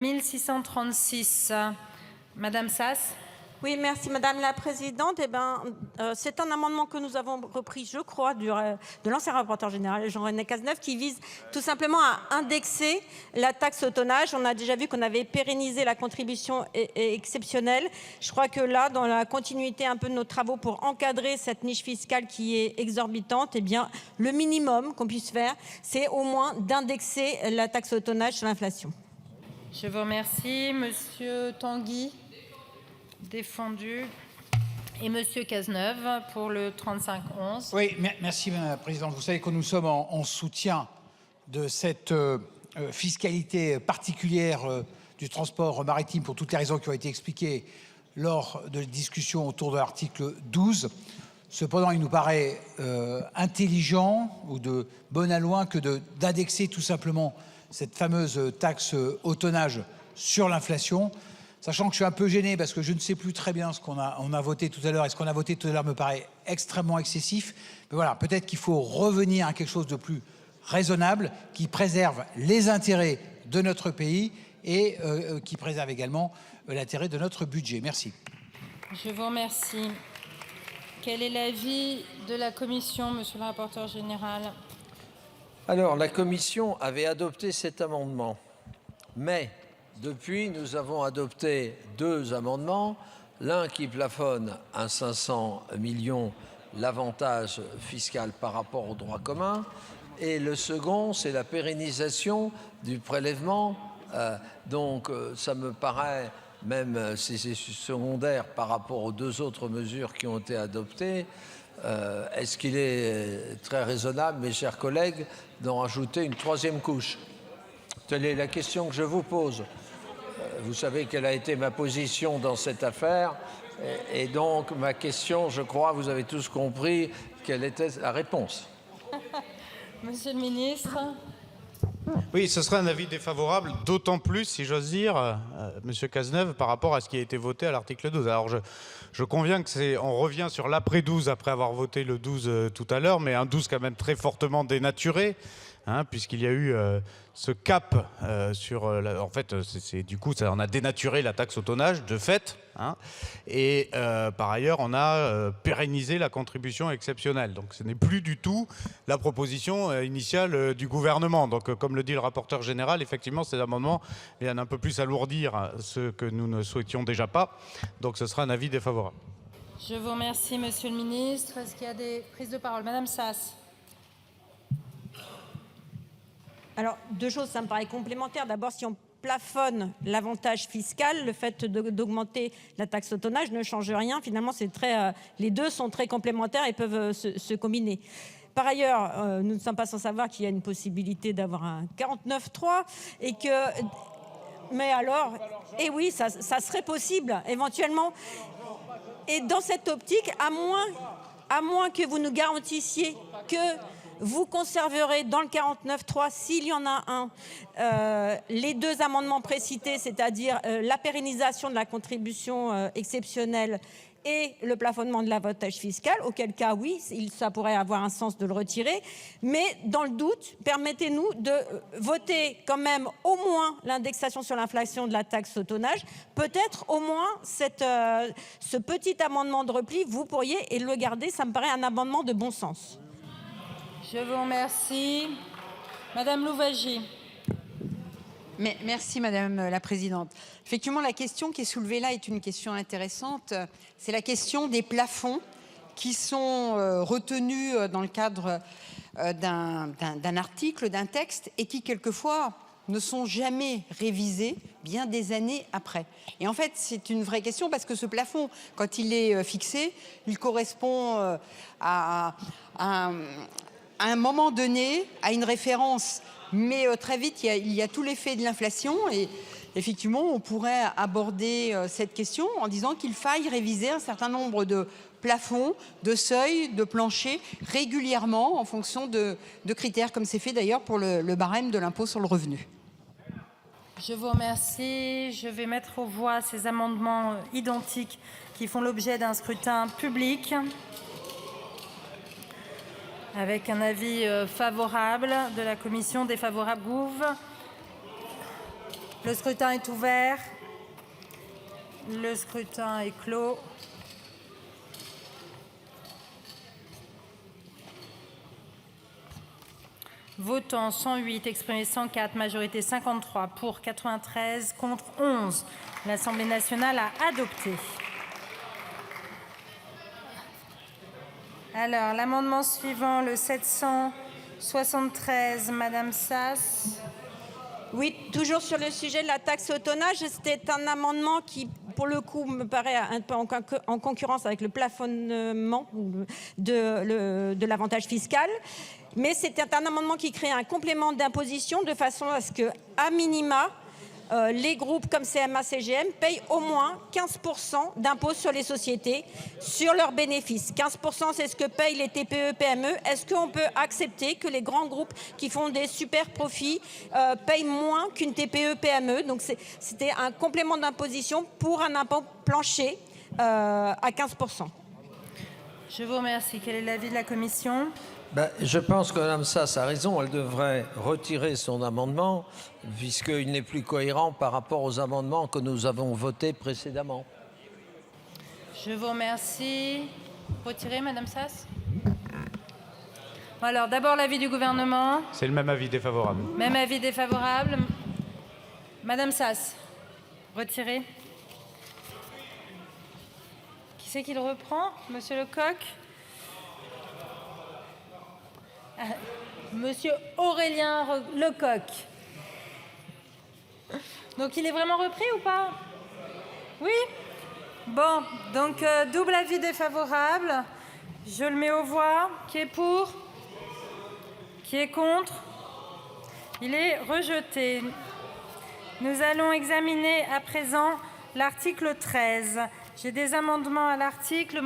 1636. Madame Sass. Oui, merci Madame la Présidente. C'est un amendement que nous avons repris, je crois, de l'ancien rapporteur général Jean-René Cazeneuve, qui vise tout simplement à indexer la taxe au tonnage. On a déjà vu qu'on avait pérennisé la contribution exceptionnelle. Je crois que là, dans la continuité un peu de nos travaux pour encadrer cette niche fiscale qui est exorbitante, le minimum qu'on puisse faire, c'est au moins d'indexer la taxe au tonnage sur l'inflation. Je vous remercie. Monsieur Tanguy. Défendu. Et Monsieur Cazeneuve pour le 35-11. Oui, merci Madame la Présidente. Vous savez que nous sommes en soutien de cette fiscalité particulière du transport maritime pour toutes les raisons qui ont été expliquées lors de la discussion autour de l'article 12. Cependant, il nous paraît intelligent ou de bon aloi que d'indexer tout simplement cette fameuse taxe au tonnage sur l'inflation. Sachant que je suis un peu gêné parce que je ne sais plus très bien ce qu'on a voté tout à l'heure. Et ce qu'on a voté tout à l'heure me paraît extrêmement excessif. Mais voilà, peut-être qu'il faut revenir à quelque chose de plus raisonnable, qui préserve les intérêts de notre pays et qui préserve également l'intérêt de notre budget. Merci. Je vous remercie. Quel est l'avis de la Commission, Monsieur le rapporteur général? Alors, la Commission avait adopté cet amendement, mais depuis, nous avons adopté deux amendements, l'un qui plafonne à 500 millions l'avantage fiscal par rapport au droit commun, et le second, c'est la pérennisation du prélèvement. Donc, ça me paraît, même si c'est secondaire par rapport aux deux autres mesures qui ont été adoptées, est-ce qu'il est très raisonnable, mes chers collègues, d'en rajouter une troisième couche? Telle est la question que je vous pose. Vous savez quelle a été ma position dans cette affaire. Et donc, ma question, je crois, vous avez tous compris quelle était la réponse. Monsieur le ministre. Oui, ce serait un avis défavorable, d'autant plus, si j'ose dire, Monsieur Cazeneuve, par rapport à ce qui a été voté à l'article 12. Alors, je conviens que on revient sur l'après 12, après avoir voté le 12 tout à l'heure, mais un 12 quand même très fortement dénaturé. Puisqu'il y a eu ce cap sur... en fait, du coup, ça, on a dénaturé la taxe au tonnage, de fait. Et par ailleurs, on a pérennisé la contribution exceptionnelle. Donc, ce n'est plus du tout la proposition initiale du gouvernement. Donc, comme le dit le rapporteur général, effectivement, ces amendements viennent un peu plus alourdir ce que nous ne souhaitions déjà pas. Donc, ce sera un avis défavorable. Je vous remercie, Monsieur le ministre. Est-ce qu'il y a des prises de parole? Madame Sass. Alors, deux choses, ça me paraît complémentaire. D'abord, si on plafonne l'avantage fiscal, le fait d'augmenter la taxe au tonnage ne change rien. Finalement, les deux sont très complémentaires et peuvent se combiner. Par ailleurs, nous ne sommes pas sans savoir qu'il y a une possibilité d'avoir un 49.3 et que... Mais alors, et oui, ça serait possible, éventuellement. Et dans cette optique, à moins que vous nous garantissiez que vous conserverez dans le 49.3, s'il y en a un, les deux amendements précités, c'est-à-dire la pérennisation de la contribution exceptionnelle et le plafonnement de l'avantage fiscal, auquel cas, oui, ça pourrait avoir un sens de le retirer. Mais dans le doute, permettez-nous de voter quand même au moins l'indexation sur l'inflation de la taxe au tonnage. Peut-être au moins ce petit amendement de repli, vous pourriez le garder. Ça me paraît un amendement de bon sens. Je vous remercie. Madame Louwagie. Merci Madame la Présidente. Effectivement, la question qui est soulevée là est une question intéressante. C'est la question des plafonds qui sont retenus dans le cadre d'un article, d'un texte, et qui quelquefois ne sont jamais révisés bien des années après. Et en fait, c'est une vraie question parce que ce plafond, quand il est fixé, il correspond à un moment donné, à une référence, mais très vite, il y a tout l'effet de l'inflation et effectivement, on pourrait aborder cette question en disant qu'il faille réviser un certain nombre de plafonds, de seuils, de planchers régulièrement en fonction de critères, comme c'est fait d'ailleurs pour le barème de l'impôt sur le revenu. Je vous remercie. Je vais mettre aux voix ces amendements identiques qui font l'objet d'un scrutin public. Avec un avis favorable de la Commission, défavorable Gouv. Le scrutin est ouvert. Le scrutin est clos. Votant 108, exprimé 104, majorité 53, pour 93, contre 11. L'Assemblée nationale a adopté. Alors, l'amendement suivant, le 773, Madame Sass. Oui, toujours sur le sujet de la taxe au tonnage, c'était un amendement qui, pour le coup, me paraît un peu en concurrence avec le plafonnement de l'avantage fiscal. Mais c'était un amendement qui crée un complément d'imposition de façon à ce que, à minima, les groupes comme CMA, CGM payent au moins 15% d'impôt sur les sociétés sur leurs bénéfices. 15%, c'est ce que payent les TPE, PME. Est-ce qu'on peut accepter que les grands groupes qui font des super profits payent moins qu'une TPE, PME? Donc c'était un complément d'imposition pour un impôt plancher à 15%. Je vous remercie. Quel est l'avis de la commission ? Je pense que Mme Sass a raison, elle devrait retirer son amendement puisqu'il n'est plus cohérent par rapport aux amendements que nous avons votés précédemment. Je vous remercie. Retirez, Madame Sass. Alors, d'abord l'avis du gouvernement. C'est le même avis défavorable. Même avis défavorable. Madame Sass, retirez. Qui c'est qui le reprend? Monsieur Lecoq? Monsieur Aurélien Lecoq. Donc il est vraiment repris ou pas? Oui. Bon, donc double avis défavorable. Je le mets aux voix. Qui est pour? Qui est contre? Il est rejeté. Nous allons examiner à présent l'article 13. J'ai des amendements à l'article. Monsieur le